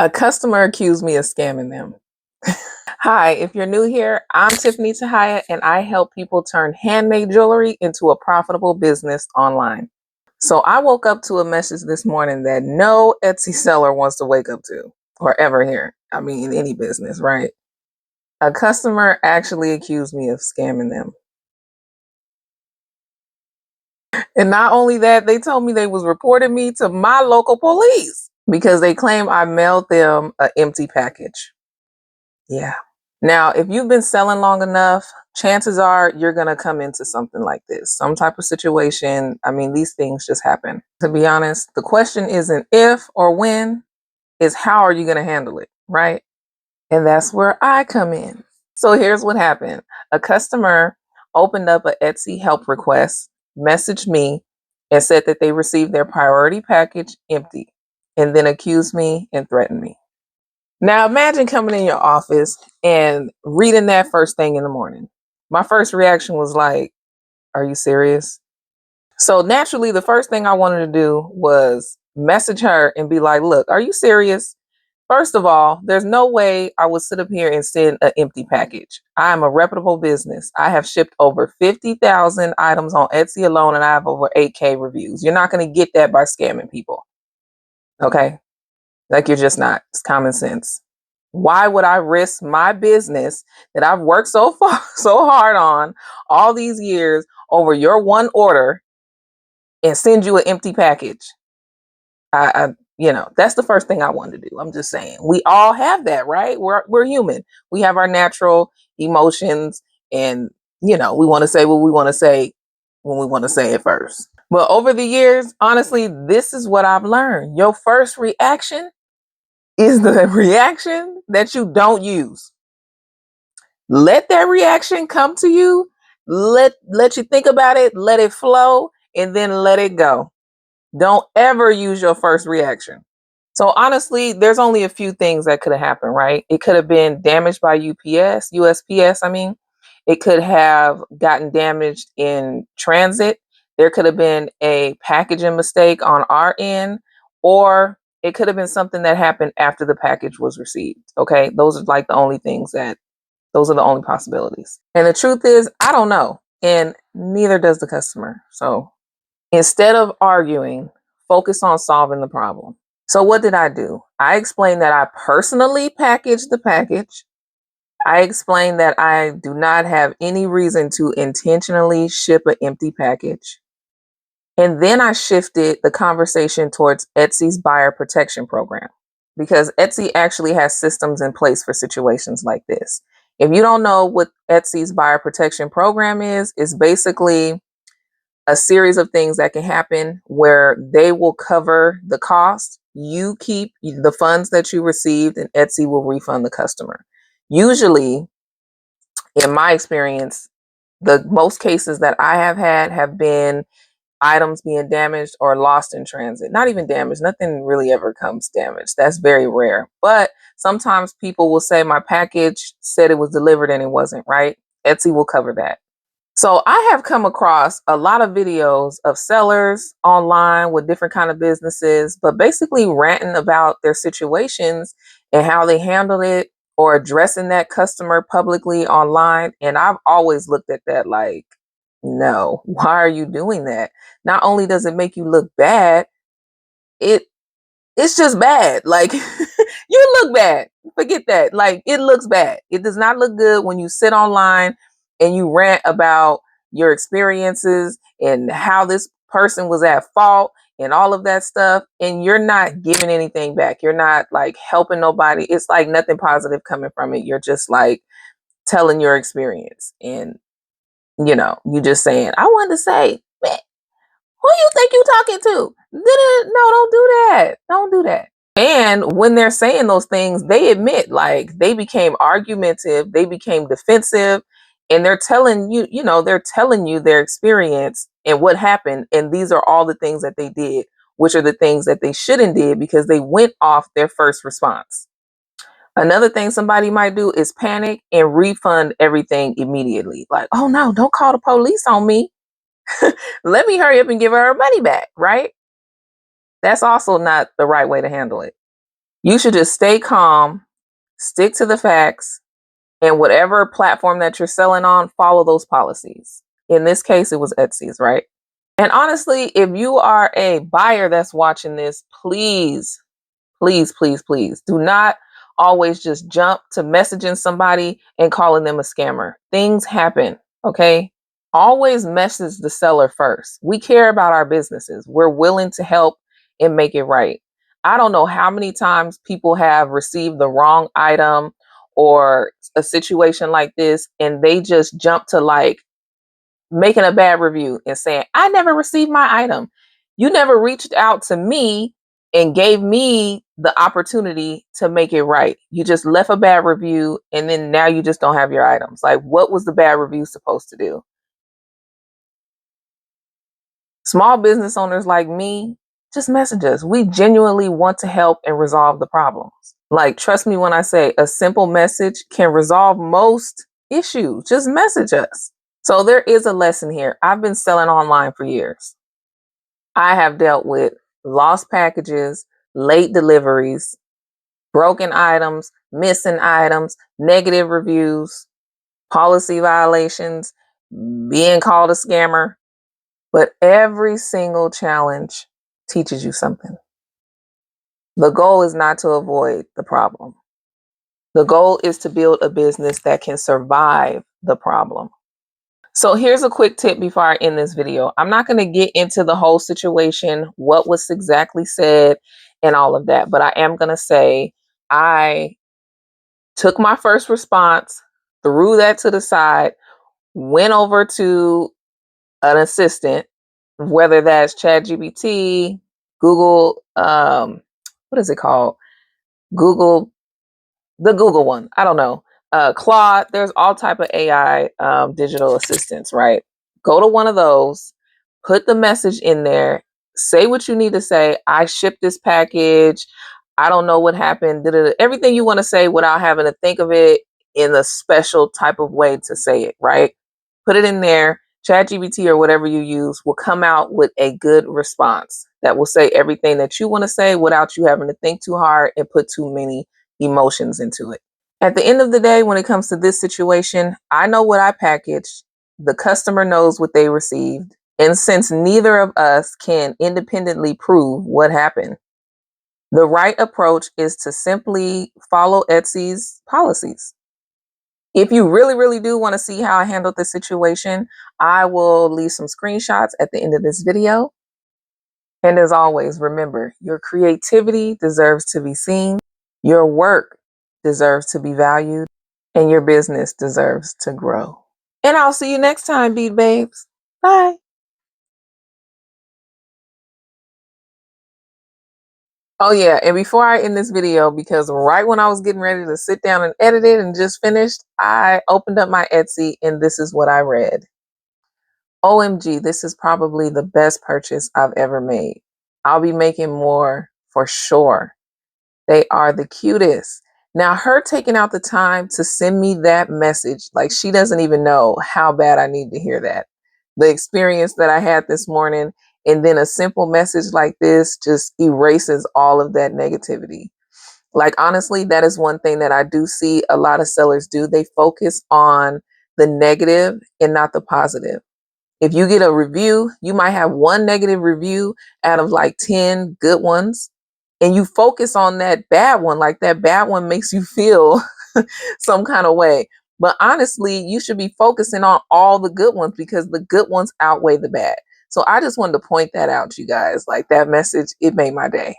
A customer accused me of scamming them. Hi, if you're new here, I'm Tiffany Tahaya, and I help people turn handmade jewelry into a profitable business online. So I woke up to a message this morning that no Etsy seller wants to wake up to or ever hear. I mean, any business, right? A customer actually accused me of scamming them. And not only that, they told me they was reporting me to my local police because they claim I mailed them an empty package. Yeah. Now, if you've been selling long enough, chances are you're going to come into something like this, some type of situation. I mean, these things just happen. To be honest, the question isn't if or when, is how are you going to handle it, right? And that's where I come in. So here's what happened. A customer opened up an Etsy help request, messaged me, and said that they received their priority package empty, and then accused me and threatened me. Now imagine coming in your office and reading that first thing in the morning. My first reaction was like, are you serious? So naturally, the first thing I wanted to do was message her and be like, look, are you serious? First of all, there's no way I would sit up here and send an empty package. I am a reputable business. I have shipped over 50,000 items on Etsy alone, and I have over 8K reviews. You're not going to get that by scamming people. Okay? Like, you're just not. It's common sense. Why would I risk my business that I've worked so hard on all these years over your one order and send you an empty package? That's the first thing I wanted to do. I'm just saying, we all have that, right? We're human. We have our natural emotions, and we want to say what we want to say when we want to say it first. But over the years, honestly, this is what I've learned. Your first reaction is the reaction that you don't use. Let that reaction come to you. Let you think about it, let it flow, and then let it go. Don't ever use your first reaction. So honestly, there's only a few things that could have happened, right? It could have been damaged by USPS, I mean. It could have gotten damaged in transit. There could have been a packaging mistake on our end, or it could have been something that happened after the package was received. Okay. Those are the only possibilities. And the truth is, I don't know. And neither does the customer. So instead of arguing, focus on solving the problem. So what did I do? I explained that I personally packaged the package. I explained that I do not have any reason to intentionally ship an empty package. And then I shifted the conversation towards Etsy's buyer protection program, because Etsy actually has systems in place for situations like this. If you don't know what Etsy's buyer protection program is, it's basically a series of things that can happen where they will cover the cost. You keep the funds that you received, and Etsy will refund the customer. Usually, in my experience, the most cases that I have had have been items being damaged or lost in transit. Not even damaged. Nothing really ever comes damaged. That's very rare. But sometimes people will say my package said it was delivered and it wasn't, right? Etsy will cover that. So I have come across a lot of videos of sellers online with different kind of businesses, but basically ranting about their situations and how they handled it, or addressing that customer publicly online. And I've always looked at that like, no, why are you doing that? Not only does it make you look bad, it's just bad. Like, you look bad. Forget that. Like, it looks bad. It does not look good when you sit online and you rant about your experiences and how this person was at fault and all of that stuff, and you're not giving anything back. You're not like helping nobody. It's like nothing positive coming from it. You're just like telling your experience, and you just saying, I wanted to say, man, who you think you talking to? No, don't do that. Don't do that. And when they're saying those things, they admit like they became argumentative, they became defensive, and they're telling you, they're telling you their experience and what happened. And these are all the things that they did, which are the things that they shouldn't did because they went off their first response. Another thing somebody might do is panic and refund everything immediately. Like, oh no, don't call the police on me. Let me hurry up and give her money back, right? That's also not the right way to handle it. You should just stay calm, stick to the facts, and whatever platform that you're selling on, follow those policies. In this case, it was Etsy's, right? And honestly, if you are a buyer that's watching this, please, please, please, please do not always just jump to messaging somebody and calling them a scammer. Things happen, okay? Always message the seller first. We care about our businesses. We're willing to help and make it right. I don't know how many times people have received the wrong item or a situation like this, and they just jump to like making a bad review and saying, I never received my item. You never reached out to me and gave me the opportunity to make it right. You just left a bad review and then now you just don't have your items. Like, what was the bad review supposed to do? Small business owners like me, just message us. We genuinely want to help and resolve the problems. Like, trust me when I say a simple message can resolve most issues. Just message us. So there is a lesson here. I've been selling online for years. I have dealt with lost packages, late deliveries, broken items, missing items, negative reviews, policy violations, being called a scammer. But every single challenge teaches you something. The goal is not to avoid the problem. The goal is to build a business that can survive the problem. So here's a quick tip before I end this video. I'm not going to get into the whole situation, what was exactly said and all of that, but I am going to say I took my first response, threw that to the side, went over to an assistant, whether that's ChatGPT, Google, what is it called? Google, the Google one. I don't know. Claude, there's all type of AI digital assistants, right? Go to one of those, put the message in there, say what you need to say. I shipped this package. I don't know what happened. Everything you want to say without having to think of it in a special type of way to say it, right? Put it in there. ChatGPT or whatever you use will come out with a good response that will say everything that you want to say without you having to think too hard and put too many emotions into it. At the end of the day, when it comes to this situation, I know what I packaged. The customer knows what they received. And since neither of us can independently prove what happened, the right approach is to simply follow Etsy's policies. If you really, really do want to see how I handled this situation, I will leave some screenshots at the end of this video. And as always, remember, your creativity deserves to be seen, your work deserves to be valued, and your business deserves to grow. And I'll see you next time, Beat Babes. Bye. Oh yeah, and before I end this video, because right when I was getting ready to sit down and edit it and just finished, I opened up my Etsy and this is what I read. OMG, this is probably the best purchase I've ever made. I'll be making more for sure. They are the cutest. Now, her taking out the time to send me that message, like she doesn't even know how bad I need to hear that. The experience that I had this morning, and then a simple message like this just erases all of that negativity. Like, honestly, that is one thing that I do see a lot of sellers do. They focus on the negative and not the positive. If you get a review, you might have one negative review out of like 10 good ones. And you focus on that bad one, like that bad one makes you feel some kind of way. But honestly, you should be focusing on all the good ones because the good ones outweigh the bad. So I just wanted to point that out to you guys. Like, that message, it made my day.